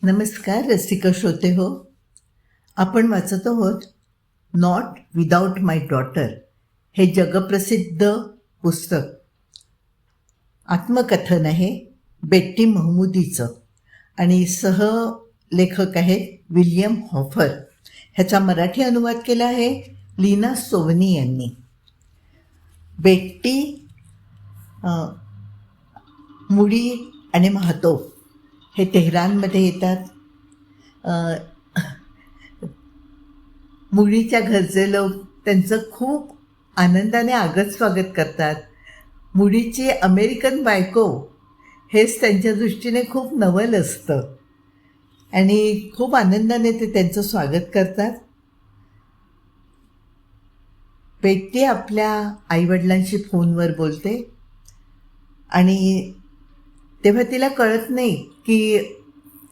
नमस्कार रसिक श्रोते हो. आपण वाचत आहोत नॉट विदाउट माय डॉटर हे जगप्रसिद्ध पुस्तक. आत्मकथन आहे बेट्टी महमूदीचं आणि सहलेखक आहेत विल्यम हॉफर. ह्याचा मराठी अनुवाद केला आहे लीना सोवनी यांनी. बेट्टी मुडी आणि महातो हे तेहरानमध्ये येतात. मुलीच्या घरचे लोक त्यांचं खूप आनंदाने आगत स्वागत करतात. मुलीची अमेरिकन बायको हेच त्यांच्या दृष्टीने खूप नवल असतं आणि खूप आनंदाने ते त्यांचं स्वागत करतात. बेट्टी आपल्या आईवडिलांशी फोनवर बोलते आणि तेव्हा तिला कळत नाही की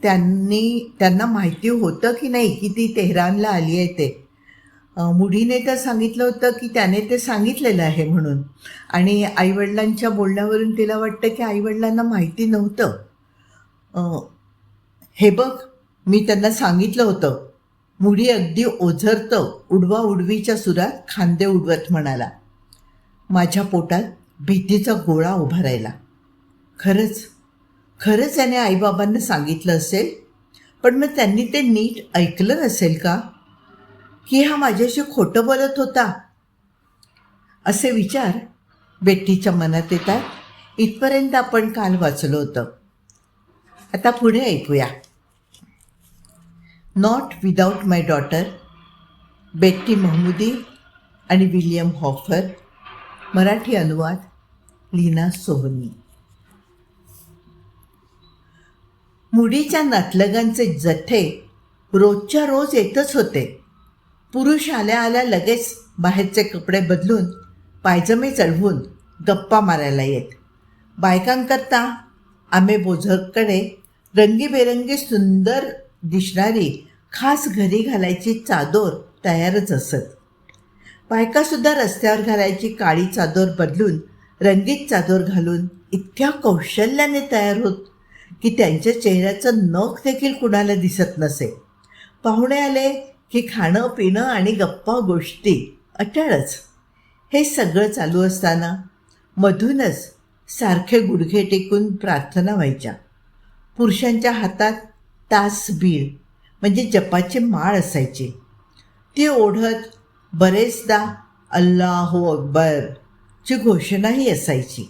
त्यांना माहिती होतं की नाही की ती तेहरानला आली आहे ते. मुडीने तर सांगितलं होतं की त्याने ते सांगितलेलं आहे म्हणून, आणि आईवडिलांच्या बोलण्यावरून तिला वाटतं की आईवडिलांना माहिती नव्हतं. हे बघ, मी त्यांना सांगितलं होतं. मुडी अगदी ओझरतं उडवा उडवीच्या सुरात खांदे उडवत म्हणाला. माझ्या पोटात भीतीचा गोळा उभा राहिला. खरंच याने आईबाबांना सांगितलं असेल, पण मग त्यांनी ते नीट ऐकलं नसेल का, की हा माझ्याशी खोटं बोलत होता, असे विचार बेट्टीच्या मनात येतात. इथपर्यंत आपण काल वाचलं होतं. आता पुढे ऐकूया. नॉट विदाउट माय डॉटर, बेट्टी महमूदी आणि विल्यम हॉफर. मराठी अनुवाद लीना सोवनी. मुडीच्या नातलगांचे जथ्थे रोजच्या रोज येतच होते. पुरुष आल्या आल्या लगेच बाहेरचे कपडे बदलून पायजमे चढवून गप्पा मारायला येत. बायकांकरता आम्ही बोझरकडे रंगीबेरंगी सुंदर दिसणारी खास घरी घालायची चादर तयारच असत. बायकासुद्धा रस्त्यावर घालायची काळी चादर बदलून रंगीत चादर घालून इतक्या कौशल्याने तयार होत की त्यांच्या चेहऱ्याचं नख देखील कुणाला दिसत नसे. पाहुणे आले की खाणं पिणं आणि गप्पा गोष्टी अटळच. हे सगळं चालू असताना मधूनच सारखे गुडघे टेकून प्रार्थना व्हायच्या. पुरुषांच्या हातात तासबीर म्हणजे जपाची माळ असायची. ती ओढत बरेचदा अल्लाहू अकबर ची घोषणाही असायची.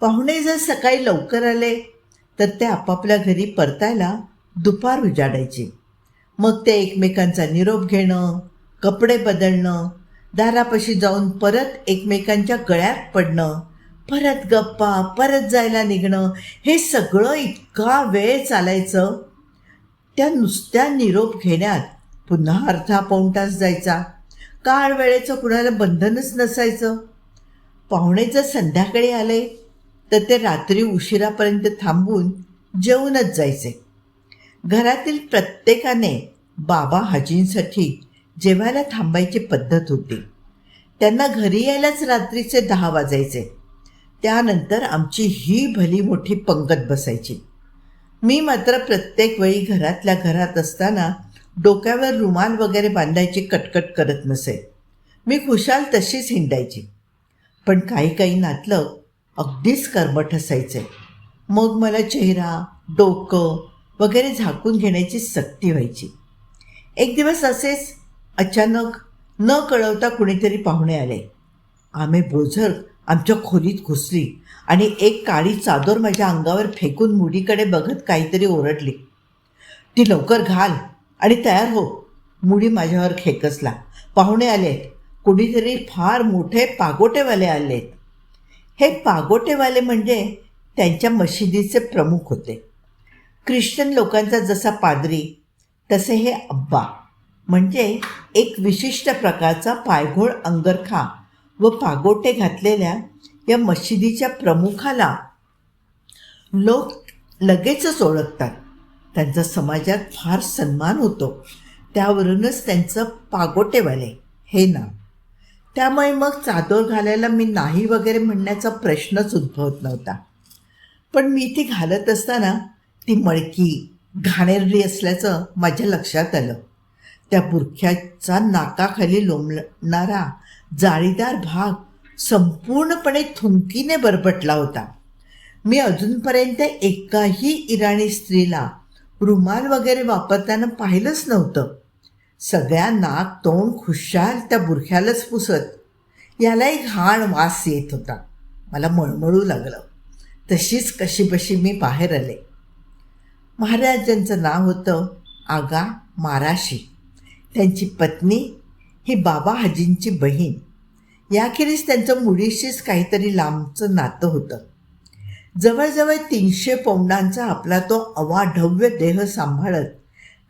पाहुणे जर सकाळी लवकर आले तर ते आपापल्या घरी परतायला दुपार उजाडायची. मग ते एकमेकांचा निरोप घेणं, कपडे बदलणं, दारापाशी जाऊन परत एकमेकांच्या गळ्यात पडणं, परत गप्पा, परत जायला निघणं, हे सगळं इतका वेळ चालायचं. त्या नुसत्या निरोप घेण्यात पुन्हा अर्धा पाऊण तास जायचा. काळ वेळेचं कुणाला बंधनच नसायचं. पाहुणे जर संध्याकाळी आले तर ते रात्री उशिरापर्यंत थांबून जेवूनच जायचे. घरातील प्रत्येकाने बाबा हाजींसाठी जेवायला थांबायची पद्धत होती. त्यांना घरी यायलाच रात्रीचे 10 वाजायचे. त्यानंतर आमची ही भली मोठी पंगत बसायची. मी मात्र प्रत्येक वेळी घरातल्या घरात असताना डोक्यावर रुमाल वगैरे बांधायची कटकट करत नसे. मी खुशाल तशीच हिंडायची. पण काही नातलग अगदीच कर्मठ असायचे. मग मला चेहरा, डोकं वगैरे झाकून घेण्याची सक्ती व्हायची. एक दिवस असेच अचानक न कळवता कुणीतरी पाहुणे आले. आम्ही बोझर आमच्या खोलीत घुसली आणि एक काळी चादर माझ्या अंगावर फेकून मुडीकडे बघत काहीतरी ओरडली. ती लवकर घाल आणि तयार हो. मुडी माझ्यावर खेकसला. पाहुणे आलेत. कुणीतरी फार मोठे पागोटेवाले आलेत. हे पागोटेवाले म्हणजे त्यांच्या मशिदीचे प्रमुख होते. ख्रिश्चन लोकांचा जसा पादरी तसे हे अब्बा, म्हणजे एक विशिष्ट प्रकारचा पायघोळ अंगरखा व पागोटे घातलेल्या या मशिदीच्या प्रमुखाला लोक लगेचच ओळखतात. त्यांचा समाजात फार सन्मान होतो. त्यावरूनच त्यांचं पागोटेवाले हे नाव. त्यामुळे मग चादर घालायला मी नाही वगैरे म्हणण्याचा प्रश्नच उद्भवत नव्हता. पण मी ती घालत असताना ती मळकी घाणेरडी असल्याचं माझ्या लक्षात आलं. त्या बुरख्याचा नाकाखाली लोंबणारा जाळीदार भाग संपूर्णपणे थुंकीने बरबटला होता. मी अजूनपर्यंत एकाही इराणी स्त्रीला रुमाल वगैरे वापरताना पाहिलंच नव्हतं. सगळ्या नाक तोंड खुशाल त्या बुरख्यालाच पुसत यालाही घाण वास येत होता. मला मळमळू लागलं. तशीच कशीबशी मी बाहेर आले. महाराजांचं नाव होतं आगा माराशी. त्यांची पत्नी ही बाबा हाजींची बहीण. याखेरीज त्यांचं मुलीशीच काहीतरी लांबचं नातं होतं. जवळजवळ 300 पौंडांचा आपला तो अवाढव्य देह सांभाळत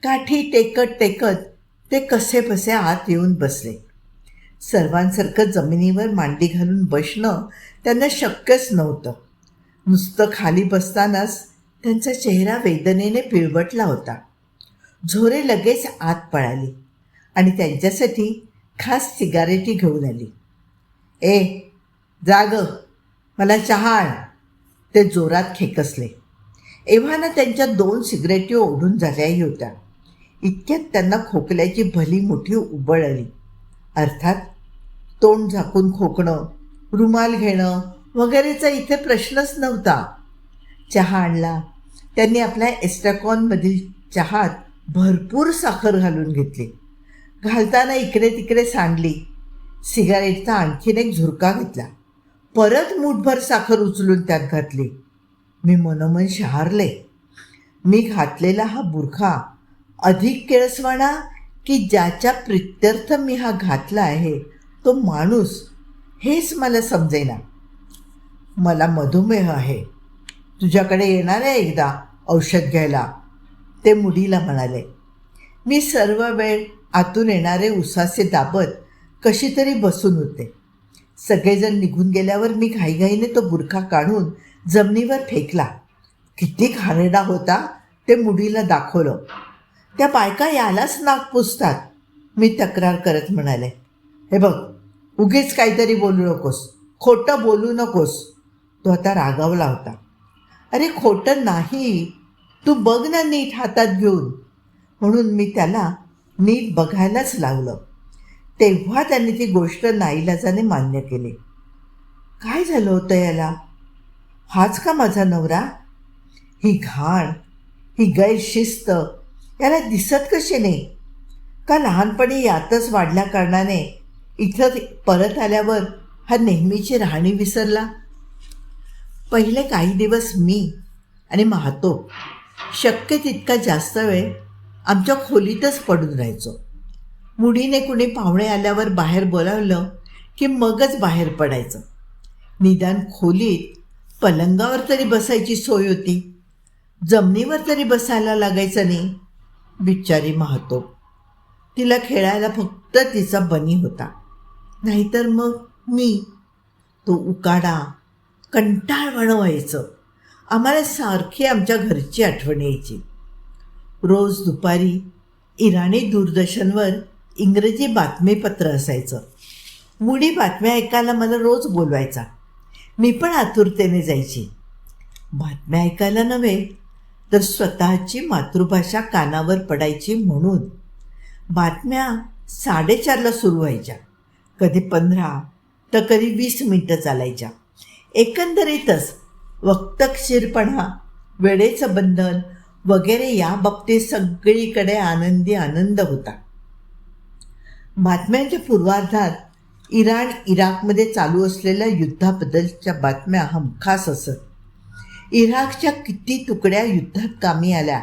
काठी टेकत टेकत ते कसेबसे आत येऊन बसले. सर्वांसारखं जमिनीवर मांडी घालून बसणं त्यांना शक्यच नव्हतं. नुसतं खाली बसतानाच त्यांचा चेहरा वेदनेने पिळवटला होता. झोरे लगेच आत पळाली आणि त्यांच्यासाठी खास सिगारेटी घेऊन आली. ए जाग, मला चहा आण, ते जोरात खेकसले. एव्हाना त्यांच्या 2 सिगरेटी ओढून झाल्याही होत्या. इतक्यात त्यांना खोकल्याची भली मोठी उबळ आली. अर्थात तोंड झाकून खोकणं, रुमाल घेणं वगैरेचा इथे प्रश्नच नव्हता. चहा आणला. त्यांनी आपल्या एस्ट्रॅकॉनमधील चहात भरपूर साखर घालून घेतली. घालताना इकडे तिकडे सांडली. सिगारेटचा आणखीन एक झुरका घेतला. परत मूठभर साखर उचलून त्यात घातली. मी मनोमन शहारले. मी घातलेला हा बुरखा अधिक केळसवाणा की ज्याच्या प्रित्यर्थ मी हा घातला आहे तो माणूस, हेच मला समजेना. मला मधुमेह आहे, तुझ्याकडे येणार आहे एकदा औषध घ्यायला, ते मुडीला म्हणाले. मी सर्व वेळ आतून येणारे उसासे दाबत कशी तरी बसून होते. सगळेजण निघून गेल्यावर मी घाईघाईने तो बुरखा काढून जमिनीवर फेकला. किती घाणेरडा होता ते मुडीला दाखवलं. त्या बायका यालाच नाक पुसतात, मी तक्रार करत म्हणाले. हे बघ, उगीच काहीतरी बोलू नकोस, खोटं बोलू नकोस. तो आता रागावला होता. अरे खोटं नाही, तू बघ ना नीट हातात घेऊन. म्हणून मी त्याला नीट बघायलाच लागलं. तेव्हा त्यांनी ती गोष्ट नाईलाजाने मान्य केली. काय झालं होतं याला? हाच का माझा नवरा? ही घाण, ही गैरशिस्त याला दिसत कशी नाही? का लहानपणी यातच वाढल्या कारणाने इथं परत आल्यावर हा नेहमीची राहणी विसरला? पहिले काही दिवस मी आणि महातो शक्य तितका जास्त वेळ आमच्या खोलीतच पडून राहायचो. मुडीने कुणी पाहुणे आल्यावर बाहेर बोलावलं की मगच बाहेर पडायचं. निदान खोलीत पलंगावर तरी बसायची सोय होती, जमिनीवर तरी बसायला लागायचं नाही. बिचारी महातो, तिला खेळायला फक्त तिचा बनी होता, नाहीतर मग मी. तो उकाडा कंटाळवाणं व्हायचं. आम्हाला सारखी आमच्या घरची आठवण यायची. रोज दुपारी इराणी दूरदर्शनवर इंग्रजी बातमीपत्र असायचं. मुडी बातम्या ऐकायला मला रोज बोलवायचा. मी पण आतुरतेने जायची. बातम्या ऐकायला नव्हे तर स्वतःची मातृभाषा कानावर पडायची म्हणून. बातम्या 4:30ला सुरू व्हायच्या, कधी 15 तर कधी 20 मिनटं चालायच्या. एकंदरीतच वक्तशीरपणा, वेळेचं बंधन वगैरे या बाबतीत सगळीकडे आनंदी आनंद होता. बातम्यांच्या पूर्वार्धात इराण इराकमध्ये चालू असलेल्या युद्धाबद्दलच्या बातम्या हमखास असत. इराकच्या किती तुकड्या युद्धात कामी आल्या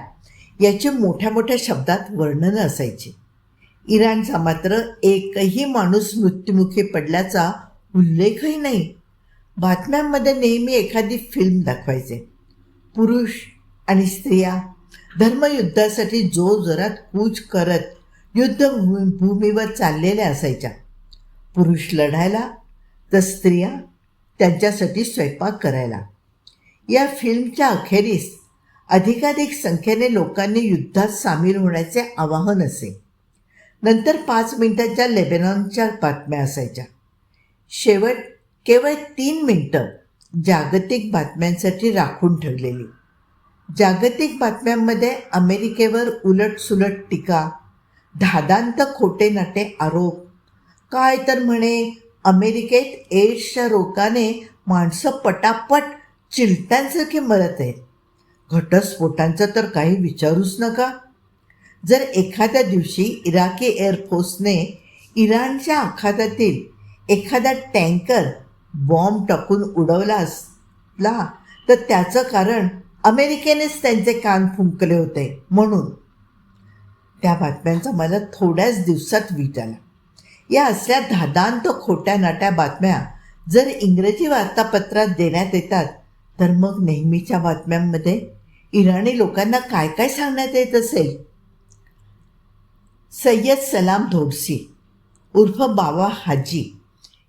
याचे मोठ्या मोठ्या शब्दात वर्णनं असायचे. इराणचा मात्र एकही माणूस मृत्युमुखी पडल्याचा उल्लेखही नाही. बातम्यांमध्ये नेहमी एखादी फिल्म दाखवायचे. पुरुष आणि स्त्रिया धर्मयुद्धासाठी जोरात कूच करत युद्धभूमीवर चाललेल्या असायच्या. पुरुष लढायला तर स्त्रिया त्यांच्यासाठी स्वयंपाक करायला. या फिल्मच्या अखेरीस अधिकाधिक संख्येने लोकांनी युद्धात सामील होण्याचे आवाहन असे. नंतर 5 मिनिटांच्या लेबनॉनच्या बातम्या असायच्या. शेवट केवळ 3 मिनिटं जागतिक बातम्यांसाठी राखून ठेवलेली. जागतिक बातम्यांमध्ये अमेरिकेवर उलटसुलट टीका, धादांत खोटे नाटे आरोप, काय तर म्हणे अमेरिकेत एड्सच्या रोगाने माणसं पटापट चिलट्यांसारखी मरत आहेत. घटस्फोटांचं तर काही विचारूच नका. जर एखाद्या दिवशी इराकी एअरफोर्सने इराणच्या आखातातील एखादा टँकर बॉम्ब टाकून उडवला असला तर त्याचं कारण अमेरिकेनेच त्यांचे कान फुंकले होते म्हणून. त्या बातम्यांचा मला थोड्याच दिवसात वीट आला. या असल्या धादांत खोट्या नाट्या बातम्या जर इंग्रजी वार्तापत्रात देण्यात येतात तर मग नेहमीच्या बातम्यांमध्ये इराणी लोकांना काय काय सांगण्यात येत असेल. सय्यद सलाम धोडसी उर्फ बाबा हाजी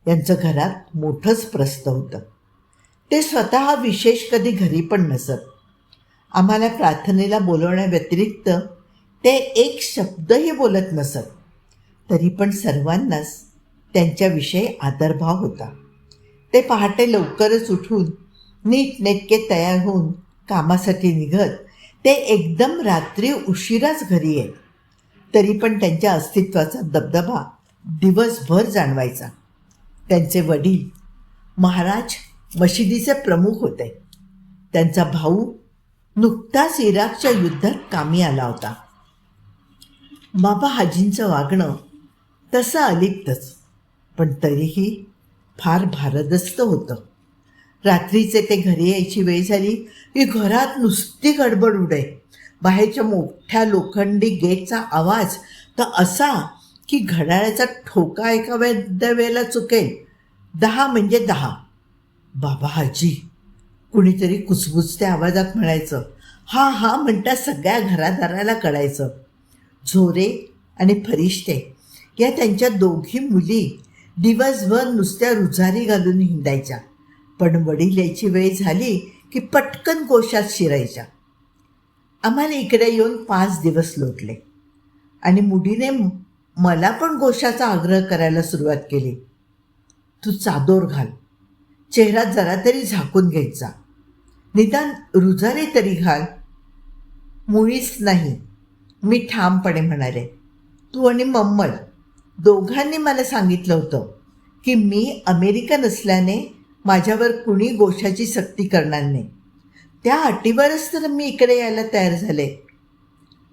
यांचं घरात मोठंच प्रस्थ होतं. ते स्वतः विशेष कधी घरी पण नसत. आम्हाला प्रार्थनेला बोलवण्याव्यतिरिक्त ते एक शब्दही बोलत नसत. तरी पण सर्वांनाच त्यांच्याविषयी आदरभाव होता. ते पहाटे लवकरच उठून नीटनेटके तयार होऊन कामासाठी निघत. ते एकदम रात्री उशिराच घरी येत. तरी पण त्यांच्या अस्तित्वाचा दबदबा दिवसभर जाणवायचा. त्यांचे वडील महाराज मशिदीचे प्रमुख होते. त्यांचा भाऊ नुकताच इराकच्या युद्धात कामी आला होता. बाबा हाजींचं वागणं तसं अलिप्तच, पण तरीही फार भारदस्त होतं. रात्रीचे ते घरी यायची वेळ झाली की घरात नुसती गडबड उडे. बाहेरच्या मोठ्या लोखंडी गेटचा आवाज तर असा की घड्याळाचा ठोका एका वेळेला चुकेल. 10 म्हणजे 10. बाबा हाजी कुणीतरी कुचबुचत्या आवाजात म्हणायचं. हा हा म्हणता सगळ्या घरादाराला कळायचं. झोरे आणि फरिश्ते या त्यांच्या दोघी मुली दिवसभर नुसत्या रुजारी घालून हिंडायच्या, पण वडील यायची वेळ झाली की पटकन गोशात शिरायच्या. आम्हाला इकडे येऊन 5 दिवस लोटले आणि मुडीने मला पण गोशाचा आग्रह करायला सुरुवात केली. तू चादोर घाल, चेहरा जरा तरी झाकून घ्यायचा, निदान रुजारी तरी घाल. मुळीच नाही, मी ठामपणे म्हणाले. तू आणि मम्मल दोघांनी मला सांगितलं होतं की मी अमेरिकन असल्याने माझ्यावर कुणी गोशाची सक्ती करणार नाही. त्या अटीवरच तर मी इकडे यायला तयार झाले.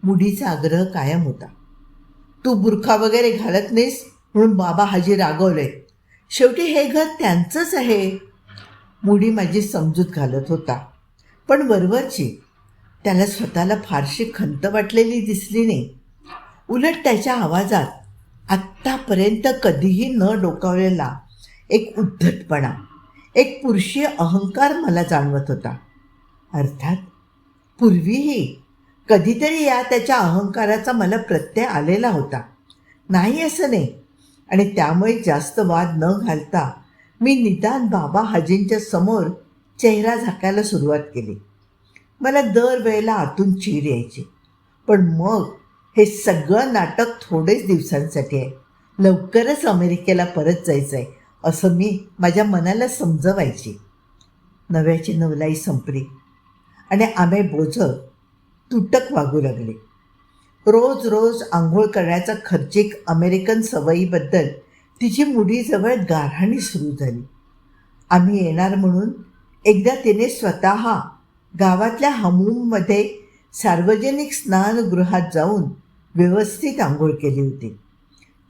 मुडीचा आग्रह कायम होता. तू बुरखा वगैरे घालत नाहीस म्हणून बाबा हाजी रागवले. शेवटी हे घर त्यांचंच आहे. मुडी माझी समजूत घालत होता, पण वरवरची. त्याला स्वतःला फारशी खंत वाटलेली दिसली नाही. उलट त्याच्या आवाजात आत्तापर्यंत कधीही न डोकावलेला एक उद्धटपणा, एक पुरुषी अहंकार मला जाणवत होता. अर्थात पूर्वीही कधीतरी या त्याच्या अहंकाराचा मला प्रत्यय आलेला होता, नाही असं नाही. आणि त्यामुळे जास्त वाद न घालता मी निदान बाबा हाजींच्या समोर चेहरा झाकायला सुरुवात केली. मला दरवेळेला आतून चीड यायची, पण मग हे सगळं नाटक थोडेच दिवसांसाठी आहे, लवकरच अमेरिकेला परत जायचं आहे असं मी माझ्या मनाला समजवायची. नव्याची नवलाई संपली आणि आम्ही बोझं तुटक वागू लागले. रोज रोज आंघोळ करण्याचा खर्चिक अमेरिकन सवयीबद्दल तिची मुडीजवळ गाऱ्हाणी सुरू झाली. आम्ही येणार म्हणून एकदा तिने स्वतः गावातल्या हम्मूममध्ये सार्वजनिक स्नानगृहात जाऊन व्यवस्थित आंघोळ केली होती.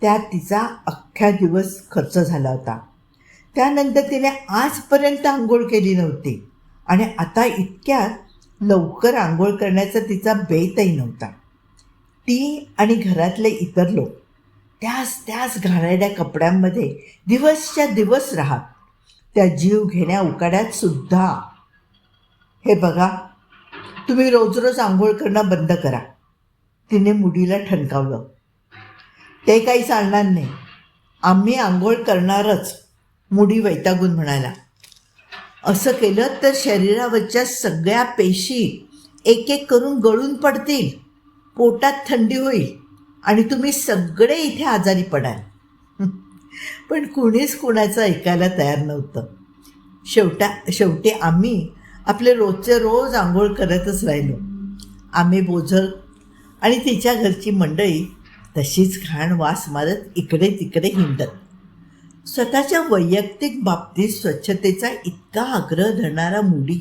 त्यात तिचा अख्ख्या दिवस खर्च झाला होता. त्यानंतर तिने आजपर्यंत आंघोळ केली नव्हती आणि आता इतक्यात लवकर आंघोळ करण्याचा तिचा बेतही नव्हता. ती आणि घरातले इतर लोक त्याच घाणेरड्या कपड्यांमध्ये दिवसच्या दिवस राहत. त्या जीव घेण्या उकाड्यात सुद्धा. हे बघा, तुम्ही रोज रोज आंघोळ करणं बंद करा, तिने मुडीला ठणकावलं. ते काही चालणार नाही, आम्ही आंघोळ करणारच, मुडी वैतागून म्हणाला. असं केलं तर शरीरावरच्या सगळ्या पेशी एक एक करून गळून पडतील, पोटात थंडी होईल आणि तुम्ही सगळे इथे आजारी पडाल. पण कुणीच कुणाचं ऐकायला तयार नव्हतं. शेवटी आम्ही आपले रोजचे रोज आंघोळ करतच राहिलो. आम्ही बोझर आणि तिच्या घरची मंडळी तशीच घाण वास मारत इकडे तिकडे हिंडत. स्वतःच्या वैयक्तिक बाबतीत स्वच्छतेचा इतका आग्रह धरणारा मुडी,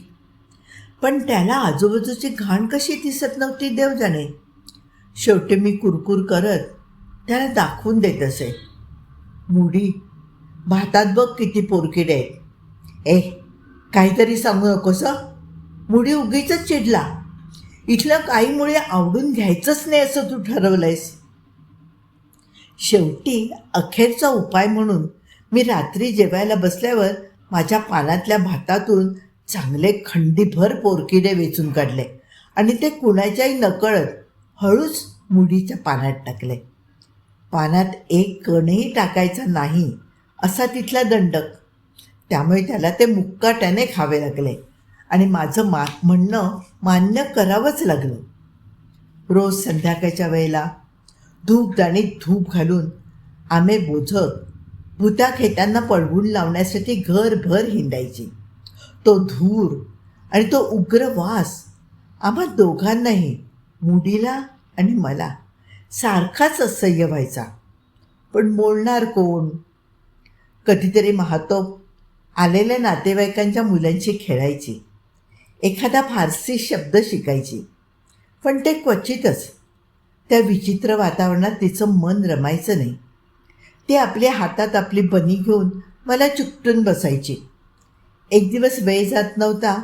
पण त्याला आजूबाजूची घाण कशी दिसत नव्हती देव जाणे. शेवटी मी कुरकुर करत त्याला दाखवून देत असे, मुडी, भातात बघ किती पोरकिडे आहेत. काहीतरी सांगू नकोस. मुडी उगीच चिडला. इथलं काही मुळे आवडून घ्यायचंच नाही असं तू ठरवलंयस. शेवटी अखेरचा उपाय म्हणून मी रात्री जेवायला बसल्यावर माझ्या पानातल्या भातातून चांगले खंडीभर पोरकिडे वेचून काढले आणि ते कुणाच्याही नकळत हळूच मुडीच्या पानात टाकले. पानात एक कणही टाकायचा नाही असा तिथला दंडक. त्यामुळे त्याला ते मुक्काट्याने खावे लागले आणि माझं म्हणणं मान्य करावंच लागलं. रोज संध्याकाळच्या वेळेला धूपदाणीत धूप घालून आम्ही बोझक भुताखेत्यांना पळवून लावण्यासाठी घरभर हिंडायची. तो धूर आणि तो उग्र वास आम्हा दोघांनाही, मुडीला आणि मला, सारखाच असह्य व्हायचा. पण बोलणार कोण? कधीतरी महातोब आलेल्या नातेवाईकांच्या मुलांशी खेळायची, एखादा फारसी शब्द शिकायची, पण ते क्वचितच. त्या विचित्र वातावरणात तिचं मन रमायचं नाही. ती आपल्या हातात आपली बनी घेऊन मला चुकटून बसायची. एक दिवस वेळ जात नव्हता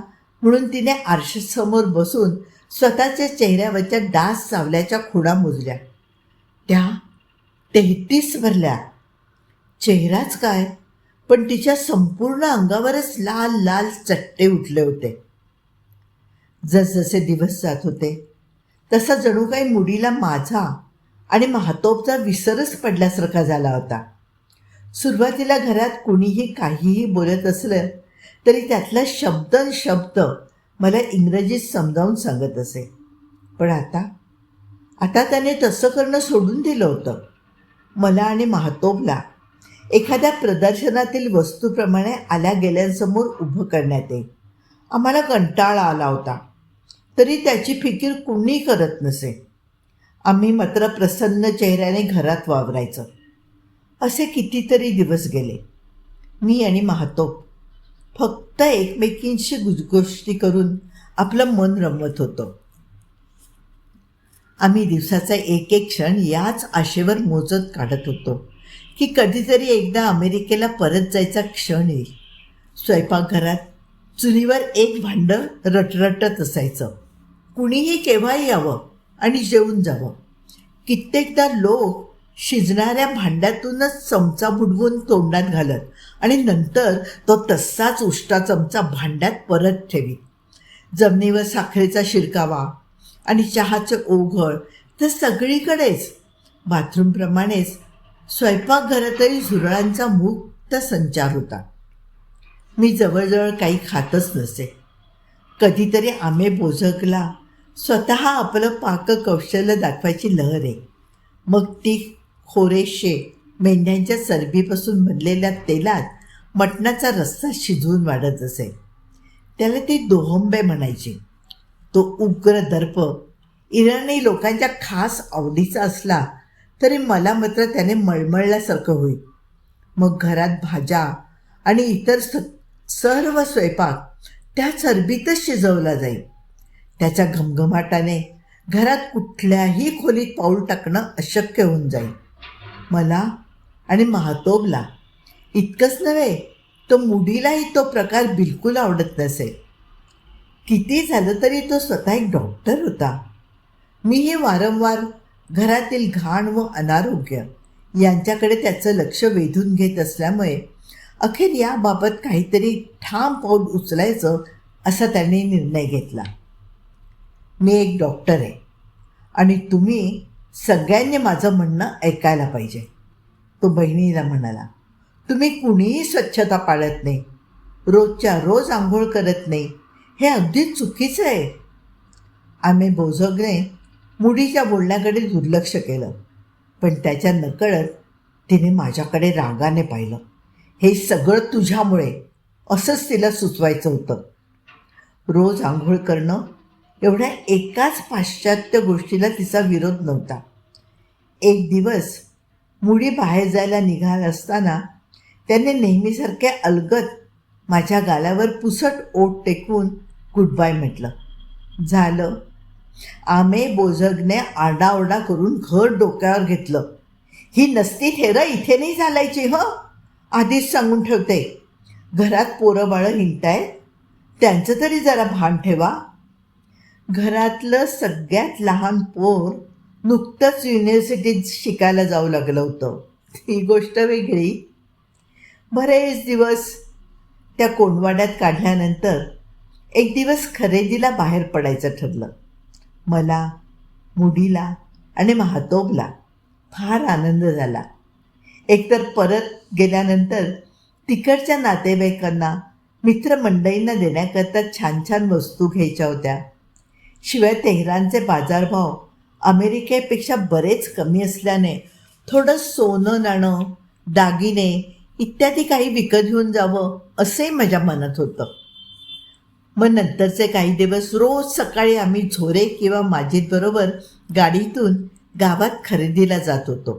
म्हणून तिने आरशासमोर बसून स्वतःच्या चेहऱ्यावरच्या डास चावल्याच्या खुणा मोजल्या. त्या 33 भरल्या. चेहराच काय, पण तिच्या संपूर्ण अंगावरच लाल लाल चट्टे उठले होते. जसजसे दिवस जात होते तसा जणू काही मुडीला माझा आणि महातोबचा विसरच पडल्यासारखा झाला होता. सुरुवातीला घरात कुणीही काहीही बोलत असलं तरी त्यातला शब्द मला इंग्रजीत समजावून सांगत असे. पण आता त्याने तसं करणं सोडून दिलं होतं. मला आणि महातोबला एखाद्या प्रदर्शनातील वस्तूप्रमाणे आल्या गेल्यांसमोर उभं करण्यात येईल. आम्हाला कंटाळा आला होता, तरी त्याची फिकीर कुणी करत नसे. आम्ही मात्र प्रसन्न चेहऱ्याने घरात वावरायचं. असे कितीतरी दिवस गेले. मी आणि महातोब फक्त एकमेकींशी गोष्टी करून आपलं मन रमवत होतो. आम्ही दिवसाचा एक एक क्षण याच आशेवर मोजत काढत होतो की कधीतरी एकदा अमेरिकेला परत जायचा क्षण येईल. स्वयंपाकघरात चुलीवर एक भांडं रटरटत असायचं. कुणीही केव्हाही यावं आणि जेवून जावं. कित्येकदा लोक शिजणाऱ्या भांड्यातूनच चमचा बुडवून तोंडात घालत आणि नंतर तो तसाच उष्टा चमचा भांड्यात परत ठेवी. जमिनीवर साखरेचा शिरकावा आणि चहाचे ओघळ तर सगळीकडेच. बाथरूमप्रमाणेच स्वयंपाकघरातही झुरळांचा मुक्त संचार होता. मी जवळजवळ काही खातच नसे. कधीतरी आम्ही बोझकला स्वतः आपलं पाककौशल्य दाखवायची लहर आहे. मग ती खोरेशे मेंढ्यांच्या चरबीपासून बनलेल्या तेलात मटणाचा रस्सा शिजवून वाढत असे. त्याला ती दोहंबे म्हणायची. तो उग्र दर्प इराणी लोकांच्या खास आवडीचा असला तरी मला मात्र त्याने मळमळल्यासारखं होईल. मग घरात भाज्या आणि इतर सर्व स्वयंपाक त्या चरबीतच शिजवला जाईल. त्याच्या घमघमाटाने घरात कुठल्याही खोलीत पाऊल टाकणं अशक्य होऊन जाईल. मला आणि महातोबला इतकंच नव्हे, तो मुडीलाही तो प्रकार बिलकुल आवडत नसे. किती झालं तरी तो स्वतः एक डॉक्टर होता. मीही वारंवार घरातील घाण व अनारोग्य यांच्याकडे त्याचं लक्ष वेधून घेत असल्यामुळे अखेर याबाबत काहीतरी ठाम पाऊल उचलायचं असा त्याने निर्णय घेतला. मी एक डॉक्टर आहे आणि तुम्ही सगळ्यांनी माझं म्हणणं ऐकायला पाहिजे, तो बहिणीला म्हणाला. तुम्ही कुणीही स्वच्छता पाळत नाही, रोजच्या रोज आंघोळ करत नाही, हे अगदी चुकीचं आहे. आम्ही बोझगने मुडीच्या बोलण्याकडे दुर्लक्ष केलं, पण त्याच्या नकळत तिने माझ्याकडे रागाने पाहिलं. हे सगळं तुझ्यामुळे, असंच तिला सुचवायचं होतं. रोज आंघोळ करणं एवढ्या एकाच पाश्चात्य गोष्टीला तिचा विरोध नव्हता. एक दिवस मुडी बाहेर जायला निघाल असताना त्याने नेहमीसारखे अलगद माझ्या गालावर पुसट ओठ टेकवून गुड बाय म्हटलं. झालं. आमे बोजगने आरडाओरडा करून घर डोक्यावर घेतलं. ही नसती थेरं इथे नाही चालायची आधीच सांगून ठेवते. घरात पोरं बाळं हिंडतायत, त्यांचं तरी जरा भान ठेवा. घरातलं सगळ्यात लहान पोर नुकतंच युनिव्हर्सिटीत शिकायला जाऊ लागलं होतं. ही गोष्ट वेगळी. बरेच दिवस त्या कोंडवाड्यात काढल्यानंतर एक दिवस खरेदीला बाहेर पडायचं ठरलं. मला, मुडीला आणि महातोबला फार आनंद झाला. एकतर परत गेल्यानंतर तिकडच्या नातेवाईकांना, मित्रमंडळींना देण्याकरता छान छान वस्तू घ्यायच्या होत्या. शिवाय तेहरानचे बाजारभाव अमेरिकेपेक्षा बरेच कमी असल्याने थोडं सोनं नाणं, दागिने इत्यादी काही विकत घेऊन जावं असे माझ्या मनात होतं. मग नंतरचे काही दिवस रोज सकाळी आम्ही झोरे किंवा माजीदबरोबर गाडीतून गावात खरेदीला जात होतो.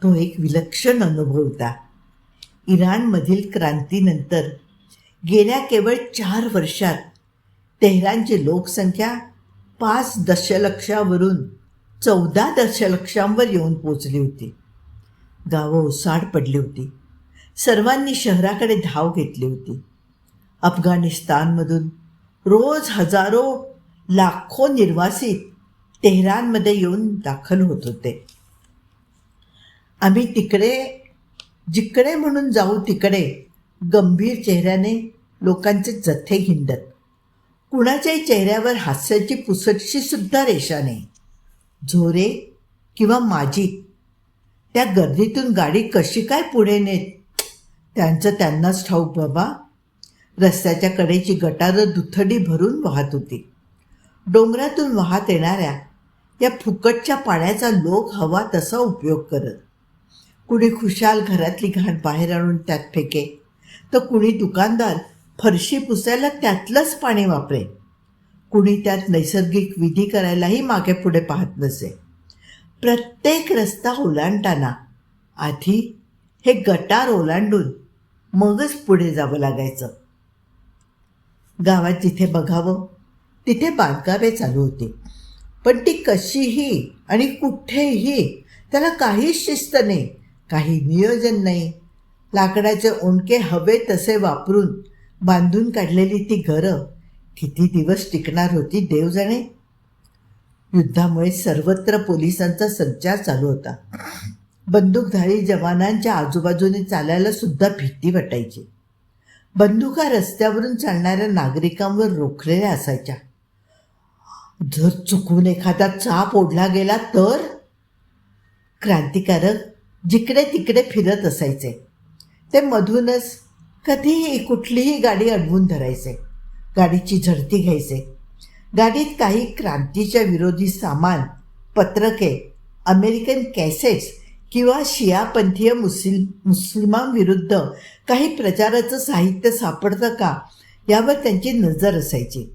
तो एक विलक्षण अनुभव होता. इराणमधील क्रांतीनंतर गेल्या केवळ 4 वर्षात तेहरानची लोकसंख्या 5 दशलक्षावरून 14 दशलक्षांवर येऊन पोचली होती. गावं ओसाड पडली होती. सर्वांनी शहराकडे धाव घेतली होती. अफगाणिस्तानमधून रोज हजारो लाखो निर्वासित तेहरानमध्ये येऊन दाखल होत होते. आम्ही जिकडे म्हणून जाऊ तिकडे गंभीर चेहऱ्याने लोकांचे जथ्थे हिंडत. कुणाच्याही चेहऱ्यावर हास्याची पुसटशी सुद्धा रेषा नाही. झोरे किंवा माजीद त्या गर्दीतून गाडी कशी काय पुढे नेत त्यांचं त्यांनाच ठाऊक बाबा. रस्त्याच्या कडेची गटारं दुथडी भरून वाहत होती. डोंगरातून वाहत येणाऱ्या या फुकटच्या पाण्याचा लोक हवा तसा उपयोग करत. कुणी खुशाल घरातली घाण बाहेर आणून त्यात फेके, तर कुणी दुकानदार फरशी पुसायला त्यातलंच पाणी वापरे. कुणी त्यात नैसर्गिक विधी करायलाही मागे पुढे पाहत नसे. प्रत्येक रस्ता ओलांडताना आधी हे गटार ओलांडून मगच पुढे जावं लागायचं. गावात जिथे बघावं तिथे बांधकामे चालू होती, पण ती कशीही आणि कुठेही त्याला काहीच शिस्त नाही, काही नियोजन नाही. लाकडाचे ओंडके हवे तसे वापरून बांधून काढलेली ती घरं किती दिवस टिकणार होती देव जाणे. युद्धामुळे सर्वत्र पोलिसांचा संचार चालू होता. बंदूकधारी जवानांच्या आजूबाजूने चालायला सुद्धा भीती वाटायची. बंदुका रस्त्यावरून चालणाऱ्या नागरिकांवर रोखलेल्या असायच्या. जर चुकून एखादा चाप ओढला गेला तर क्रांतिकारक जिकडे तिकडे फिरत असायचे. ते मधूनच कधीही कुठलीही गाडी अडवून धरायचे, गाडीची झडती घ्यायचे. गाडीत काही क्रांतीच्या विरोधी सामान, पत्रके, अमेरिकन कॅसेट्स किंवा शियापंथीय मुस्लिमांविरुद्ध काही प्रचाराचं साहित्य सापडतं का यावर त्यांची नजर असायची.